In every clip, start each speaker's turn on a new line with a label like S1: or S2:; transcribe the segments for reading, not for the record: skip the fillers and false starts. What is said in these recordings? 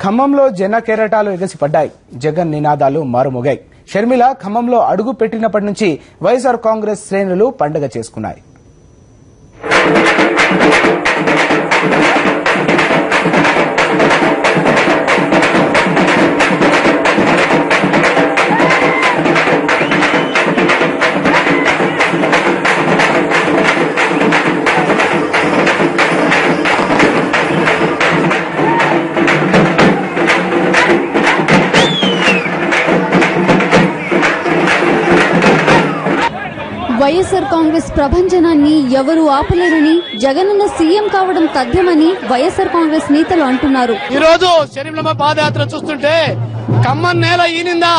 S1: ఖమ్మంలో జన కెరటాలు ఎగసిపడ్డాయి. జగన్ నినాదాలు మారుమోగాయి. షర్మిల ఖమ్మంలో అడుగు పెట్టినప్పటి నుంచి వైఎస్ఆర్ కాంగ్రెస్ శ్రేణులు పండుగ చేసుకున్నాయి.
S2: వైఎస్ఆర్ కాంగ్రెస్ ప్రభంజనాన్ని ఎవరు ఆపలేరని, జగనన్న సీఎం కావడం తథ్యమని వైఎస్ఆర్ కాంగ్రెస్ నేతలు అంటున్నారు.
S3: ఈ రోజు షర్మిలమ్మ పాదయాత్ర చూస్తుంటే ఖమ్మం నేల ఈనిందా,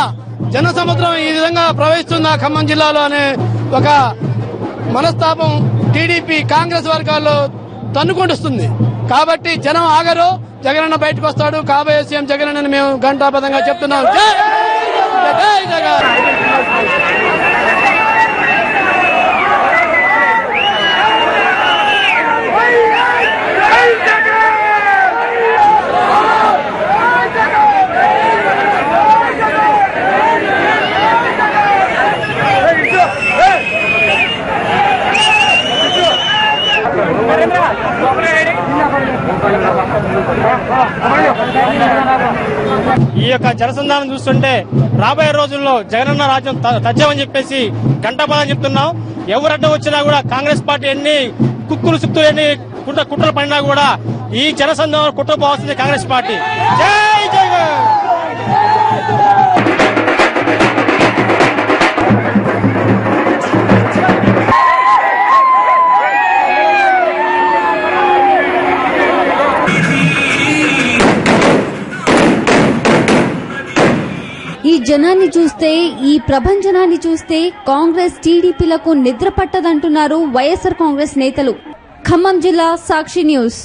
S3: జన సముద్రం ఈ విధంగా ప్రవహిస్తుందా ఖమ్మం జిల్లాలో అనే ఒక మనస్తాపం టీడీపీ కాంగ్రెస్ వర్గాల్లో తన్నుకొంటుంది. కాబట్టి జనం ఆగరు, జగనన్న బయటకు వస్తాడు, కాబోయే సీఎం జగనన్న మేము ఘంటాపథంగా చెప్తున్నాం. జై జగన్.
S4: ఈ యొక్క జనసంధానం చూస్తుంటే రాబోయే రోజుల్లో జగనన్న రాజ్యం తథ్యమని చెప్పేసి గంటపదం చెప్తున్నాం. ఎవరడ్డం వచ్చినా కూడా కాంగ్రెస్ పార్టీ ఎన్ని కుక్కులు సుక్కులు ఎన్ని కుట్రలు పడినా కూడా ఈ జనసంధానం కుట్రపోవాల్సింది కాంగ్రెస్ పార్టీ. జై జగన్.
S2: ఈ జనాన్ని చూస్తే, ఈ ప్రభంజనాన్ని చూస్తే కాంగ్రెస్ టీడీపీలకు నిద్ర పట్టదంటున్నారు వైఎస్ఆర్ కాంగ్రెస్ నేతలు. ఖమ్మం జిల్లా సాక్షి న్యూస్.